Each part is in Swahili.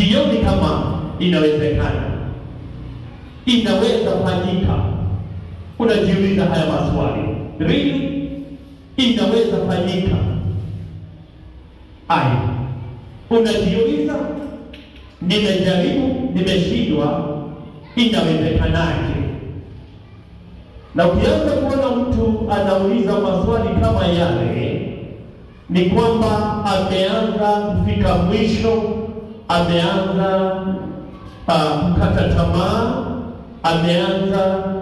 sioni kama inawezekana. Inaweza fanyika. Unajiuliza haya maswali. Really? Inaweza fanyika. Ai. Unajiuliza, nimejaribu, nimeshindwa, inawezekanaje? Na ukianza kuona mtu anauliza maswali kama yale, ni kwamba ameanza kufika mwisho, ameanza kukata tamaa, ameanza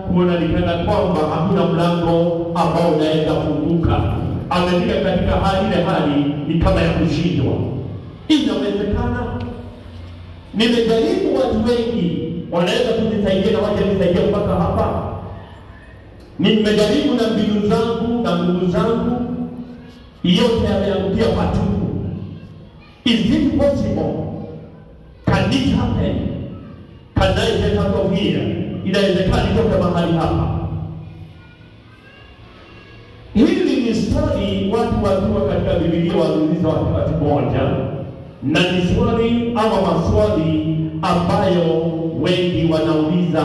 kuona nikana kwamba hakuna mlango ambao unaweza kufunguka. Amefika katika hali ni kama ya kushindwa. Inawezekana. Nimejaribu, watu wengi wanaweza kunisaidia na waje nisaidia mpaka hapa. Nimejaribu na mbinu zangu na nguvu zangu, yote yameangukia patupu. Is it possible? Can it happen? Can I get out of here? Inawezekana nitoke mahali hapa. Hili ni swali watu wakiwa katika Biblia waliuliza wakati mmoja, na ni swali ama maswali ambayo wengi wanauliza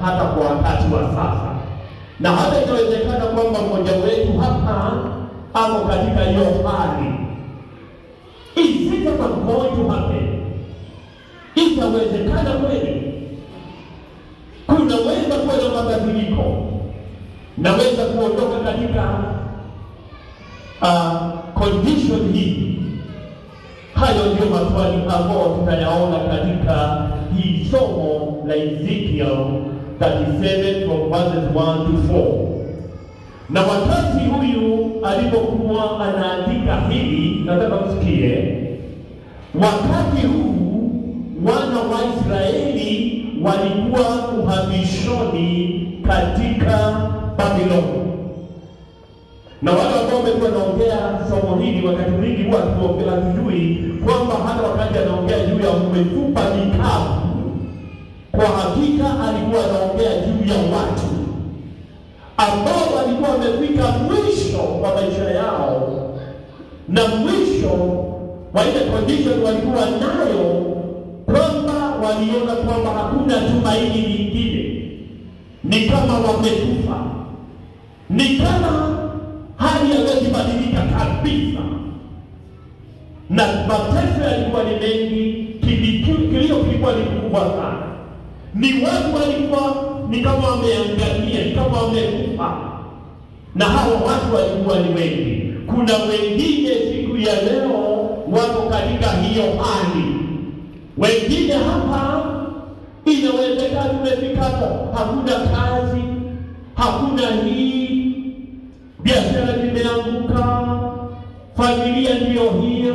hata kwa wakati wa sasa. Na hata inawezekana kwamba mmoja wetu hapa ama katika hiyo hali. Is it ever going to happen? Itawezekana kweli? Kunaweza kuwa na mabadiliko. Naweza kuondoka katika condition hii. Hayo ndio maswali ambayo tunayaona katika hii somo la Ezekiel 37 from verses 1 to 4. Na wakati huyu alipokuwa anaandika hili, nataka msikie, wakati huu wana wa Israeli walikuwa uhamishoni katika Babiloni. Na wale ambao wamekuwa naongea somo hili wakati mwingi huwa tujui kwamba hata wakati anaongea juu ya mifupa mikavu, kwa hakika alikuwa anaongea juu ya watu ambao walikuwa wamefika mwisho wa maisha yao, na mwisho wa ile condition walikuwa nayo, kwamba waliona kwamba hakuna tumaini lingine, ni kama wamekufa, ni kama hali yamebadilika kabisa. Na mateso yalikuwa ni mengi, kilio kilikuwa ni kubwa sana. Ni watu walikuwa ni kama wameangamia, ni kama wamekufa. Na hao watu walikuwa ni wengi. Kuna wengine siku ya leo wako katika hiyo hali. Wengine hapa inawezekana tumefikapo, hakuna kazi, hakuna hii, biashara zimeanguka, familia ndiyo hiyo,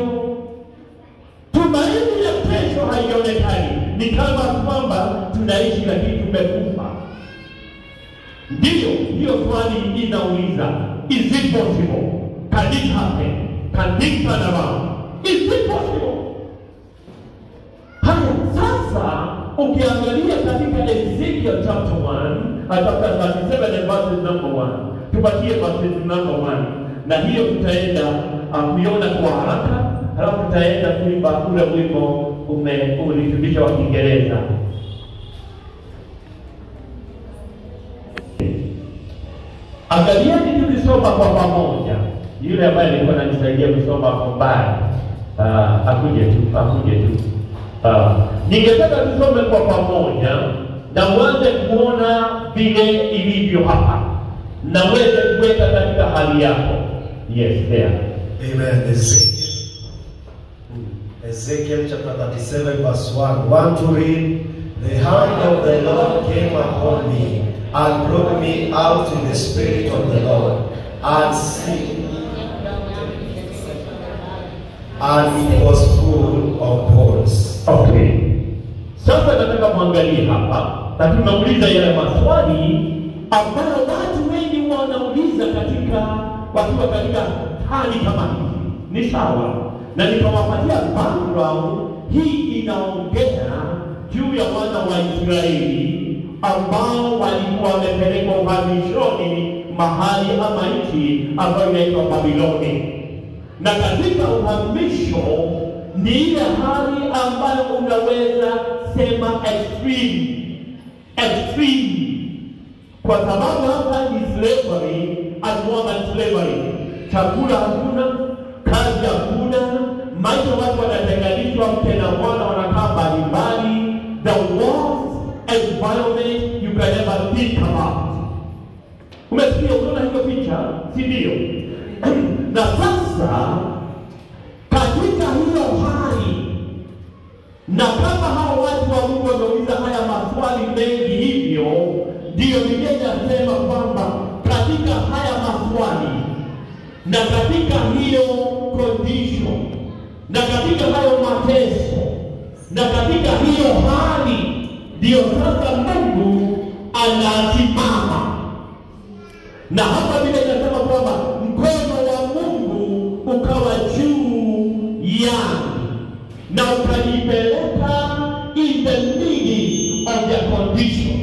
tumaini ya kesho haionekani, ni kama kwamba tunaishi lakini tumekufa. Ndiyo swali inauliza, is it possible? Can it happen? Can things turn around? Is it possible? Haya, sasa ukiangalia katika Ezekiel chapter 1, chapter 37 and verses number 1, tupatie verses number 1, na hiyo tutaenda kuiona kwa haraka, halafu tutaenda kuimba ule wimbo ulifundisha wa Kiingereza. Angalieni tulisoma kwa pamoja. Yule ambaye alikuwa ananisaidia kusoma kwa mbali, akuje tu. Ningetaka tusome kwa pamoja na uanze kuona vile ilivyo hapa, na uweze kuweka katika hali yako. Yes, there. Amen. Ezekiel chapter 37 verse 1. Want to read? The hand of the Lord came upon me and brought me out in the spirit of the Lord, and it was full of bones. Okay. Sasa nataka muangalie hapa, na tunauliza yale maswali ambayo watu wengi wanauliza wakiwa katika hali kama hii. Ni sawa. Na nikawapatia background, hii inaongea juu ya wana wa Israeli ambao walikuwa wamepelekwa uhamishoni mahali ama nchi ambayo inaitwa Babiloni. Na katika uhamisho ni ile hali ambayo unaweza sema extreme, kwa sababu hapa ni slavery and more than slavery. Chakula hakuna, kazi hakuna, maisha watu wanatenganishwa, mke na mwana wanakaa mbalimbali. The worst environment you can ever think about. Umesikia, unaona hiyo picha, si ndio? Na sasa katika hiyo hali, na kama hao watu wa Mungu wameuliza haya maswali mengi hivyo, ndio Biblia inasema kwamba katika haya maswali na katika hiyo condition na katika hayo mateso na katika hiyo hali, ndio sasa Mungu anasimama. Na hapa Biblia inasema kwamba mkono wa Mungu ukawa juu yangu na ukanipeleka in the middle of the condition.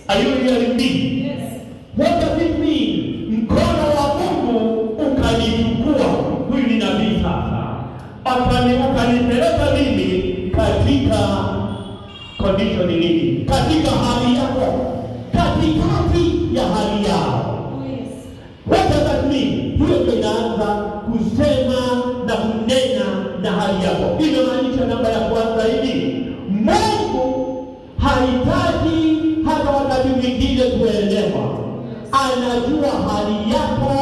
Are you hearing me? Yes. What does it mean? Mkono wa Mungu ukanichukua. Huyu ni nabii sasa. Ukanipeleka mimi katika condition nini? Katika hali yako. Katikati ya hali yao. What does that mean? Huyo ndio inaanza kusema na kunena na hali yako. Inamaanisha namba ya kwanza hivi: Mungu hahitaji hata wakati mwingine kuelewa. Anajua hali yako,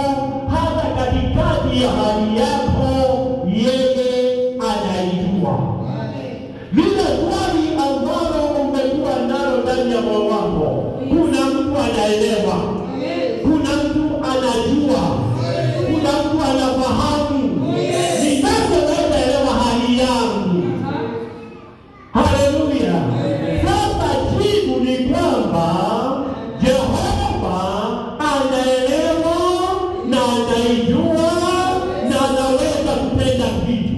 hata katikati ya hali yako yeye anaijua. Lile swali ambalo umekuwa nalo ndani ya moyo wako, kuna mtu anaelewa, kuna mtu anajua, kuna mtu anafahamu. Ninaweza elewa hali yangu. Haleluya. Sasa jibu ni kwamba Jehova anaelewa na anaijua na anaweza kutenda kitu.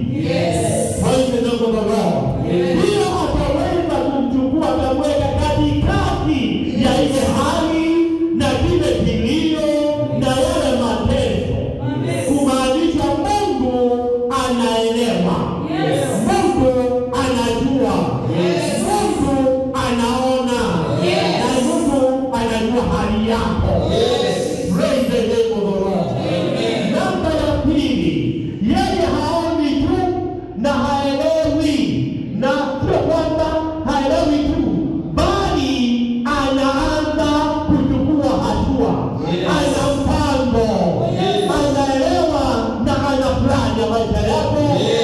Praise the Lord. Hiyo ataweza kumchukua akamweka katikati ya ile hali na kile kilio na yale mateso. Kumaanisha Mungu anaelewa. Mungu anajua. Mungu anaona. Na Mungu anajua hali yako. Praise the name of the Lord. Namba ya pili, yeye haoni tu na haelewi, na sio kwamba haelewi tu, bali anaanza kuchukua hatua. Ana mpango, anaelewa na ana plani ya maisha yako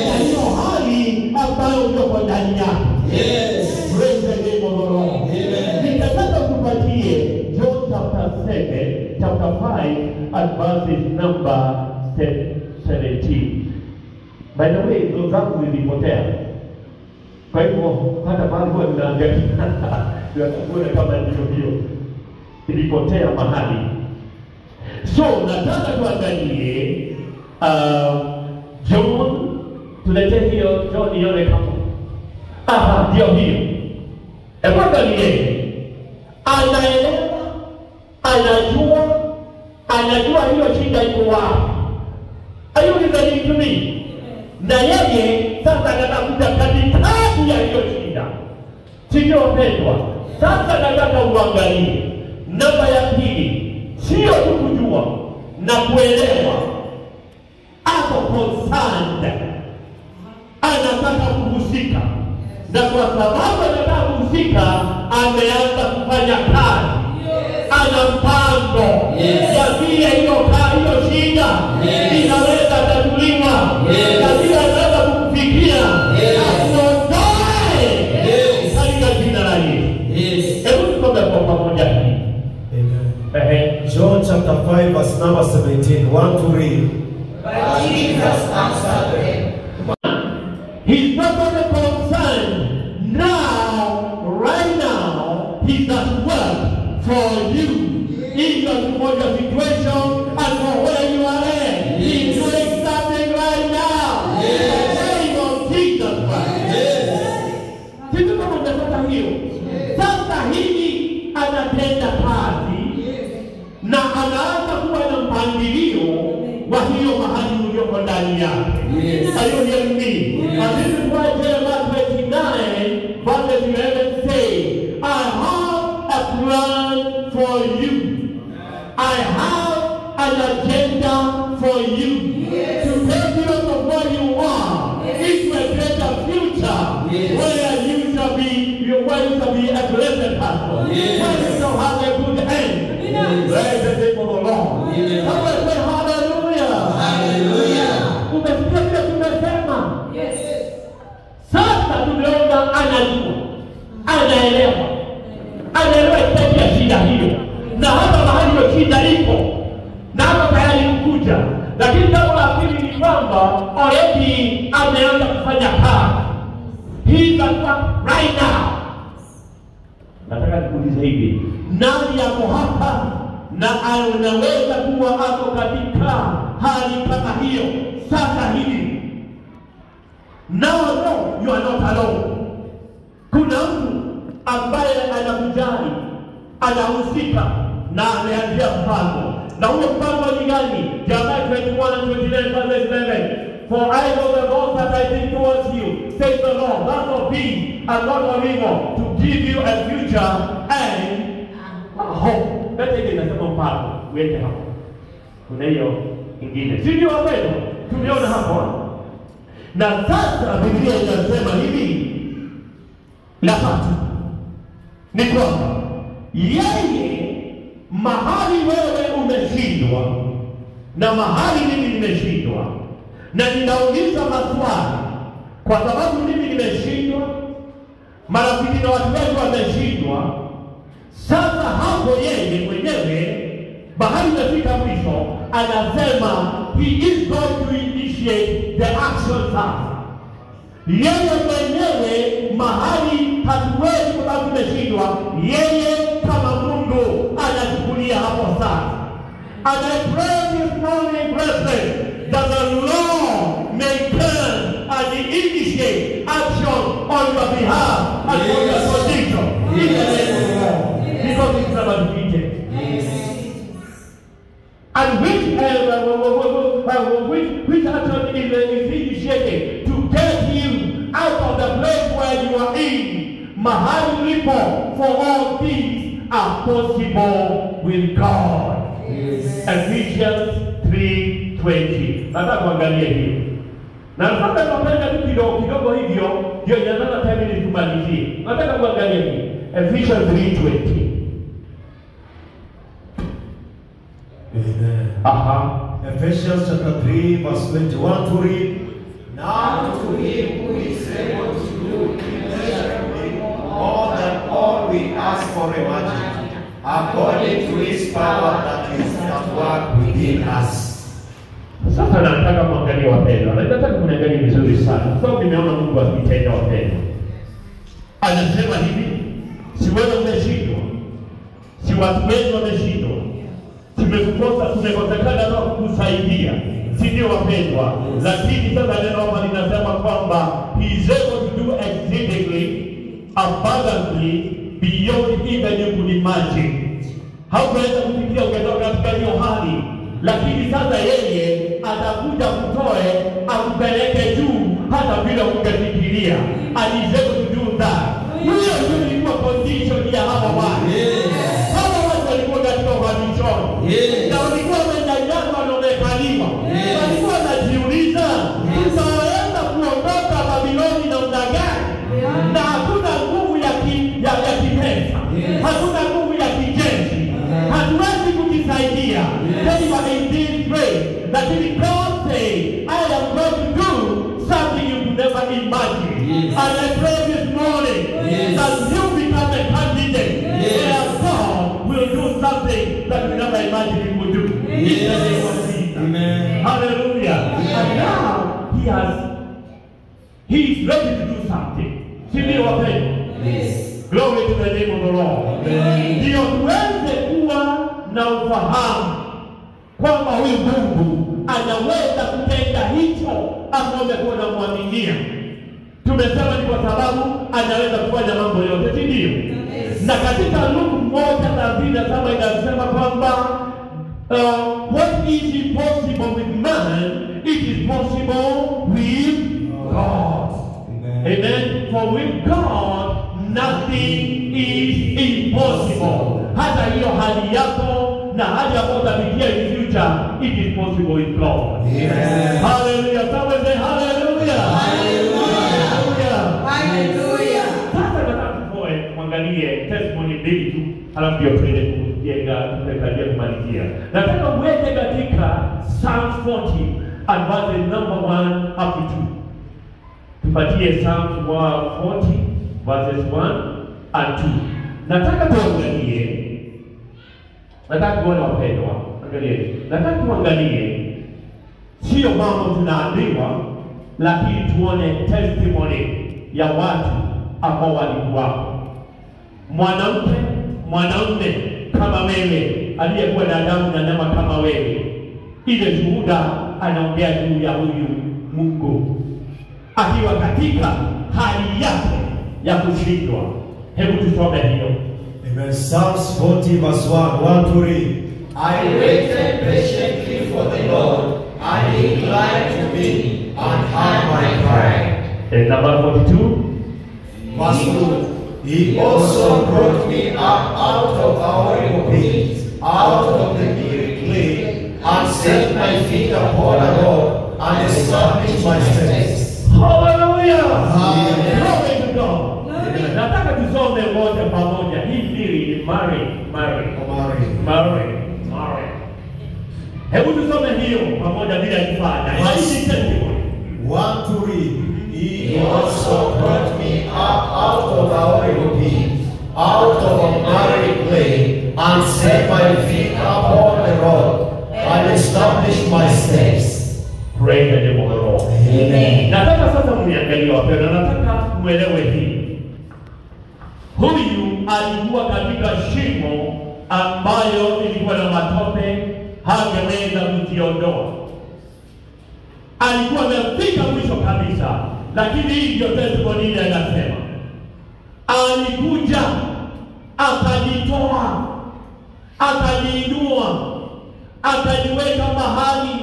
na hiyo hali ambayo uko ndani yako. Praise the name of the Lord. Nitataka kupatie John chapter 5 and verses number 17. By the way, ndio zangu zilipotea. Kwa hivyo hata baadhi huwa ninaangalia tunakuona kama ndio ilipotea mahali. So nataka tuangalie John, tulete hiyo John ione kama ndio hiyo. Angalie, anaelewa, anajua hiyo shida iko wapi. Are you listening to me? Na yeye sasa anatafuta katikati ya hiyo shida. Sio pendwa. Sasa nataka uangalie namba ya pili, sio kujua na kuelewa. Ako concerned. Anataka kuhusika. Na kwa sababu anataka kuhusika, ameanza kufanya kazi. Ana mpango ya vile hiyo shida inaweza tatuliwa. Na vile anaweza kukufikia. Asiondoe. Katika jina la Yesu. Hebu tusome kwa pamoja hii. Amen. John chapter 5 verse number 17. Want to read? But Jesus answered them. He's not only concerned now, right now, he's at work for you. In your situation and for where you are at. He's doing something right now. In the name of Jesus Christ. Sisi kama umepata hiyo. Sasa hivi anatenda kazi na anaanza kuwa na mpangilio wa hiyo mahali ulioko yuko ndani yake. Are you hearing me? And this is why Jeremiah 29 verse 11 say, I have a plan for you. I have an agenda for you. To take you out of where you are into a greater future where you shall be a blessed pastor. Where you shall have a good end. Praise the name of the Lord. Somebody say hallelujah. Hallelujah. Umesikia vile tumesema? Yes. Sasa tumeona anajua. Anaelewa stadi ya shida hiyo. Na hata mahali hiyo shida iko. Na hata tayari kukuja. Lakini jambo la pili ni kwamba already ameanza kufanya kazi. He is at work right now. Nataka nikuulize hivi, nani yako hapa na anaweza kuwa hapo katika hali kama hiyo sasa hivi? No, you are not alone. Kuna mtu ambaye anakujali, anahusika na ameanzia mpango. Na huo mpango ni gani? Jeremiah 21:29-11. For I know the Lord that I think towards you, says the Lord, not of peace and not of evil, to give you a future and a hope. That's it, inasema mpango. Uende hapo. Kuna hiyo ingine. Si ndio wapendwa? Tumeona hapo. Na sasa Biblia inasema hivi. La tatu ni kwamba yeye mahali wewe umeshindwa na mahali mimi nimeshindwa, na ninauliza maswali kwa sababu mimi nimeshindwa, marafiki na watu wetu wameshindwa. Sasa hapo yeye mwenyewe bahari imefika mwisho, anasema he is going to initiate the action sasa. Yeye mwenyewe mahali hatuwezi kwa sababu tumeshindwa, yeye kama Mungu anachukulia hapo sasa. And I pray this morning, brethren, that the Lord may turn and initiate action on your behalf and on your condition in the name of the Lord, because it's never defeated. And which action is initiated to get you out of the place where you are in? Mahali ulipo, for all things are possible with God. Ephesians 3:20. Nataka kuangalia hiyo. Na nataka tuangalie tu kidogo hivyo, ndio inataka time tumalizie. Nataka kuangalia hiyo. Ephesians 3:20. Amen. Ephesians chapter 3 verse 21 to read. Now to him who is able to do immeasurably more than all we ask or imagine, according to his power that is at work within us. Sasa nataka kuangalia wapendwa. Nataka kuangalia vizuri sana. Sababu nimeona Mungu akitenda wapendwa. Anasema hivi, si wewe umeshindwa. Si watu wengi wameshindwa. Tumekosekana na kukusaidia. Si ndio wapendwa? Lakini sasa neno hapa linasema kwamba he is able to do exceedingly abundantly beyond even you could imagine. Hauwezi kufikiria ungetoka katika hiyo hali, lakini sasa yeye atakuja kutoe akupeleke juu hata bila ungefikiria. And he is able to do that. Hiyo ndio ilikuwa condition ya hawa watu. Hawa watu walikuwa katika condition. Na walikuwa wamenyanyaswa na wamekaliwa. Walikuwa wanajiuliza, tutaweza kuondoka Babiloni na muda gani? Na hakuna nguvu ya kipesa. Hakuna nguvu ya kijeshi. Hatuwezi kujisaidia. Everybody did pray. Lakini God said, I am going to do something you could never imagine. And I pray this morning that you become a candidate where God will do something that you never imagined he would do. In the name of Jesus. Amen. Hallelujah. And now he is ready to do something. See what yes. Glory to the name of the Lord. Ndio tuweze kuwa na ufahamu kwamba huyu Mungu anaweza kutenda hicho ambacho umekuwa unamwaminia. Tumesema ni kwa sababu anaweza kufanya mambo yote, si ndio? Na katika Luka 1:37 inasema kwamba what is impossible with man, it is hiyo hali yako na hali ambayo utafikia in future, it is possible with God. Amen. Hallelujah. Someone say hallelujah. Hallelujah. Hallelujah. Sasa nataka tuangalie testimony mbili tu, alafu ndio tuende kujenga tukaribia kumalizia. Nataka uende katika Psalms 40 and verses number 1 up to 2. Tupatie Psalms 40 verses 1 and 2. Nataka tuangalie, nataka tuone wapendwa, angalie. Nataka tuangalie sio mambo tunaambiwa, lakini tuone testimony ya watu ambao walikuwa mwanamke, mwanaume kama wewe, aliyekuwa na damu na nyama kama wewe. Ile shuhuda anaongea juu ya huyu Mungu akiwa katika hali yake ya kushindwa. Hebu tusome hiyo. Amen. Psalms 40 verse 1 to read. I waited patiently for the Lord, and he inclined to me and heard my cry. And number 42. Verse 2. He also brought me up out of our pit, out of the miry clay, and set my feet upon a rock, and established my steps. Hallelujah. Amen. Glory to God. Nataka tusome wote pamoja. Hii mbili ni Mary. Hebu tusome hiyo pamoja bila kufanya. Hii ni testimony. 1 to read. He also brought me up out of our pit, out of a miry clay, and set my feet upon the rock, and established my steps. Praise the name of the Lord. Amen. Nataka sasa mniangalie wapendwa, nataka muelewe hii. Huyu alikuwa katika shimo ambayo ilikuwa na matope, hangeweza kujiondoa. Alikuwa amefika mwisho kabisa, lakini hii ndio testimony ile anasema. Alikuja, akajitoa, akajiinua, akajiweka mahali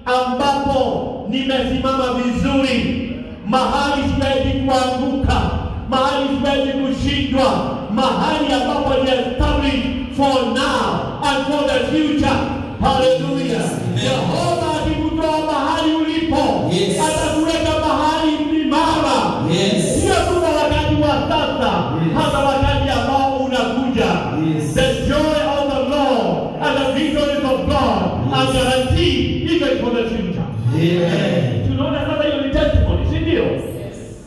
ambapo nimesimama vizuri, mahali siwezi kuanguka, mahali siwezi kushindwa, mahali ambapo ni established for now and for the future. Hallelujah. Jehova akikutoa mahali ulipo, atakuweka mahali imara. Sio tu wakati wa sasa, hata wakati ambao unakuja. The joy of the Lord and the victories of God are guaranteed even for the future. Amen. Tunaona sasa hiyo ni testimony, si ndio?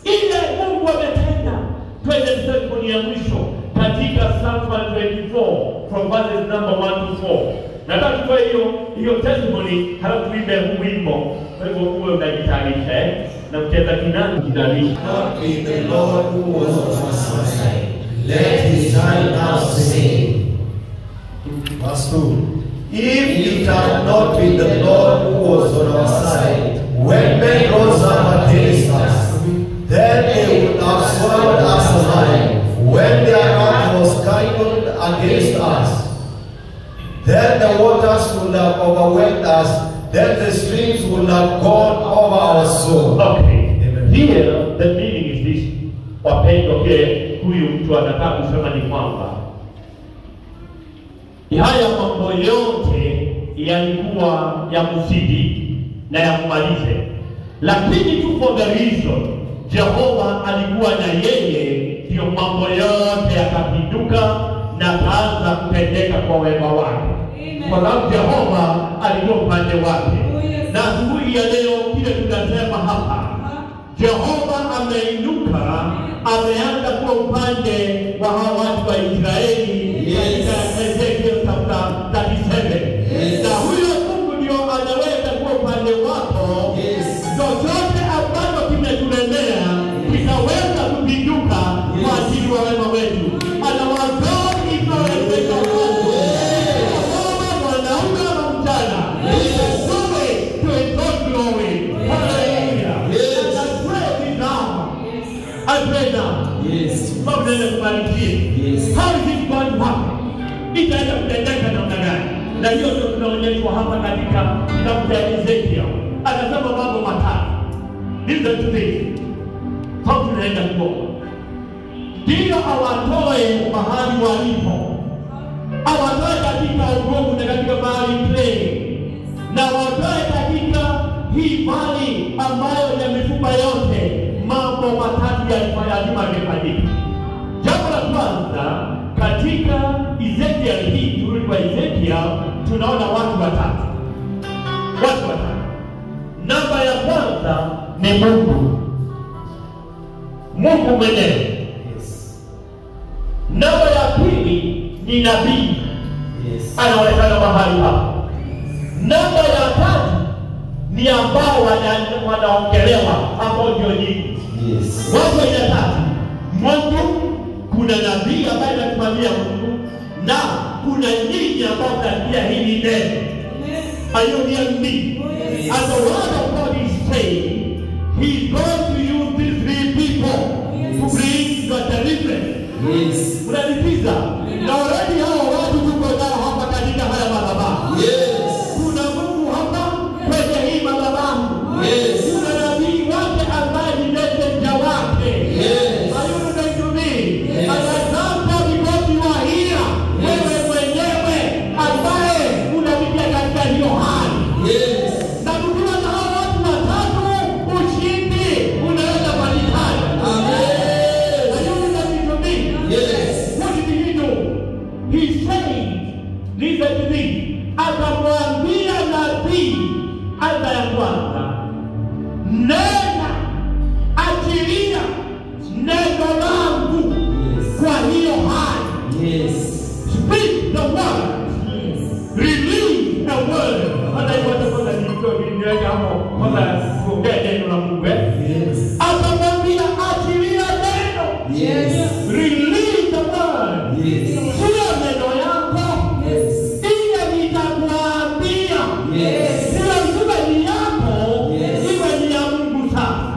Ile Mungu ametenda. Twende testimony ya mwisho katika Psalm 24 from verses number 1 to 4. Nataka tutoe hiyo testimony, halafu tuimbe huu wimbo. Kwa hivyo uwe unajitayarisha na mcheza kinanda kitayarisha. Not be the Lord who was on my side. Let his child now sing. Verse 2. If it had not been the Lord who was on our side, when men rose up against us, then they would have swallowed us alive. When their wrath was kindled against us, then the waters would have overwhelmed us, then the streams would have gone over our soul. Okay. Amen. Here the meaning is this. Wapendwa, huyu mtu anataka kusema ni kwamba haya mambo yote yalikuwa ya msidi na ya kumalize, lakini tu for the reason Jehova alikuwa na yeye, ndio mambo yote yakapinduka na kaanza kutendeka kwa wema wake. Kwa sababu Jehova alikuwa upande wake. Na asubuhi ya leo kile tunasema hapa, Jehova ameinuka, ameanza kuwa upande wa hawa watu wa Israeli katika Ezekiel chapter 37. Na huyo Mungu ndio anaweza kuwa upande wako. Chochote ambacho kimetulemea kitaweza kupinduka kwa ajili wa wema wetu. Anawazao ikiwawezeka Mungu. Mwanaume na mchana. Glory to his own glory. Hallelujah. I pray now. From the humanity. How is it going to happen? Itaenda kutendeka namna gani? Na hiyo ndio tunaonyeshwa hapa katika kitabu cha Ezekiel. Anasema mambo matatu. Listen to this. How tunaenda kuomba. Ndio awatoe mahali walipo. awatoe katika uovu na katika mahali play, na watoe katika hii mali ambayo ya mifupa yote. Mambo matatu lazima yafanyike. Jambo la kwanza, katika Ezekiel hii, turudi kwa Ezekiel, tunaona watu watatu. Namba ya kwanza ni Mungu mwenyewe. Namba ya pili ni nabii, anaonekana mahali hapa. Namba ya tatu ni ambao wanaongelewa, ambao ndio nyingi. Watu wa aina tatu: Mungu, kuna nabii ambaye anasimamia Mungu, na kuna nyinyi ambao mnasikia hili neno. Are you hearing me? As the word of God is saying, He's going to use these three people to bring the deliverance. Unanisikiza? Na already hao watu tuko nao hapa katika haya madhabahu. Kuna Mungu hapa kwenye hii madhabahu. Kuna nabii wake ambaye ni messenger wake. Are you listening to me? And I come because you are here. Wewe mwenyewe ambaye unapitia katika hiyo hali. Na tukiwa na hao watu watatu, ushindi unaweza patikana. Are you listening to me? What did he do? He said, listen to me, akamwambia nabii, aya ya kwanza, nena, achilia neno langu kwa hiyo hali. Speak the word. Release the word. Hata hiyo watakwenda niweke hapo kwanza kuongea neno la Mungu. Akamwambia achilia neno. Release the word. Sio neno yako. Ile nitakuambia. Sio sio ni yako. Iwe ni ya Mungu sasa.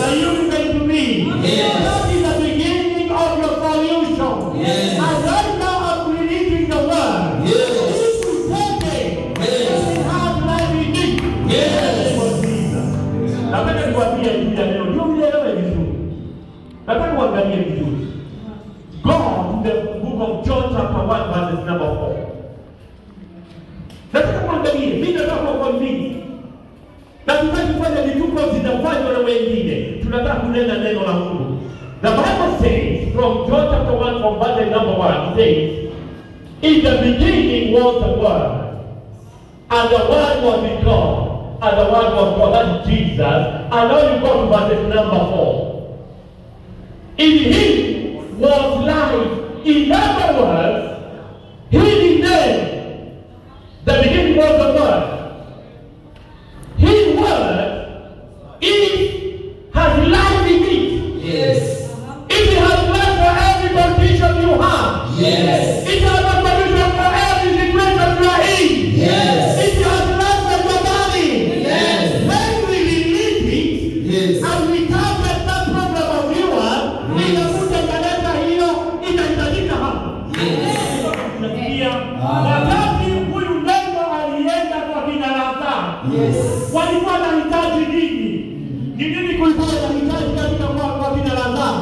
Are you listening to me? That is the beginning of your solution. And right now I'm releasing the word. If you take it, you have life in it. Nataka niwaambie juu ya neno. Ndio uelewe vizuri. Nataka uangalie vizuri. God in the book of John chapter 1 verse number 4. Nataka kuangalie. Mimi nataka kuambia. Na tunataka vituko zinafanywa na wengine. Tunataka kunena neno la Mungu. The Bible says from John chapter 1 from verse number 1, it says, in the beginning was the Word, and the Word was with God, and the Word was God. That's Jesus. And now you go to verse number 4. In Him was life. In other words, He named. The beginning was the Word. His word has life in it. It has life for every condition you have. It has a solution for every situation you are in. It has life for your body. When we release it, and we target that problem of yours, inakuja kalenda hiyo inahitajika hapa. Wakati huyu neno alienda kwa kina Lazaro, walikuwa na hitaji nini? Ni nini kulikuwa na hitaji katika kwa kina Lazaro?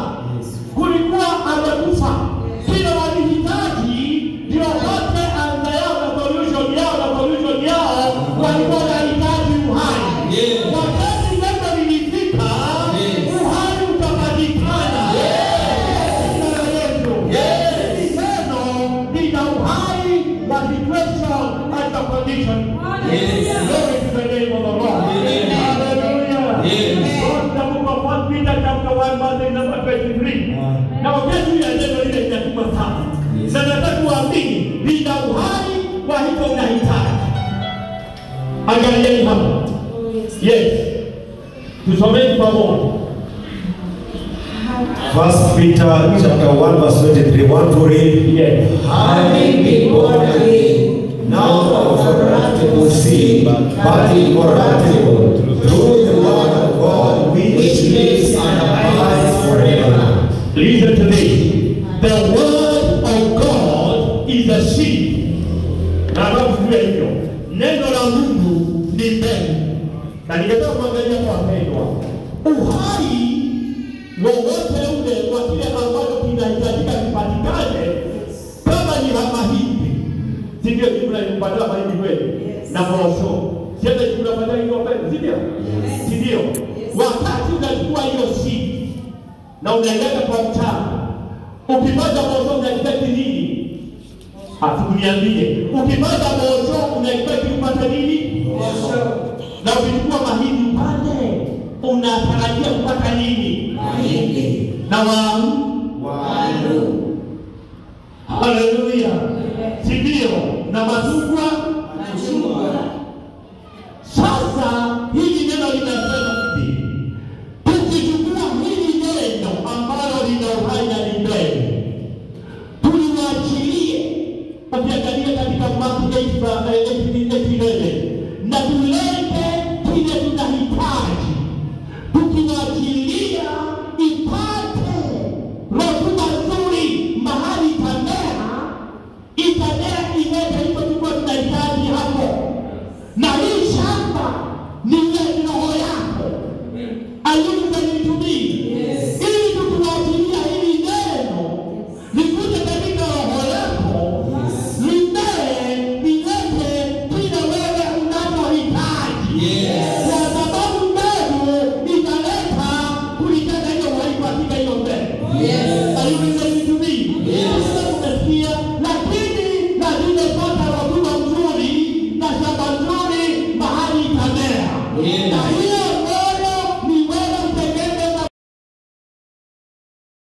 Kulikuwa amekufa. Kila walihitaji ndio wote angalau na solution yao walikuwa na hitaji uhai. Wakati neno lilifika, uhai utapatikana. Neno lina uhai wa situation and the condition. Glory to the name of the Lord. Hallelujah. From the book of 1 Peter chapter 1 verse number 23. Na wakati ya neno lile linatuma sana. Na nataka kuamini lina uhai, kwa hivyo unahitaji. Angalieni hapa. Yes. Tusomeni pamoja. 1 Peter chapter 1 verse 23. Want to read? Yes. Having been born again, not of corruptible seed, but incorruptible, through the word of God, which lives and abides forever. Listen to this. The word of God is a seed. Na nakusudia hivyo. Neno la Mungu ni mbegu. Na ningetaka kuangalia kwa wapendwa. Uhai wowote ule wa kile ambacho kinahitajika kipatikane, kama ni mahindi, Si ndio jumla ilipata mahindi kweli? Na posho. Sasa jumla baada hiyo pesa, si ndio? Si ndio? Wakati unachukua hiyo seed na unaileta kwa mchanga. Ukipata posho unahitaji nini? Atuniambie. Ukipata posho unahitaji kupata nini? Posho. Na ukichukua mahindi pale unatarajia kupata nini? Mahindi. Na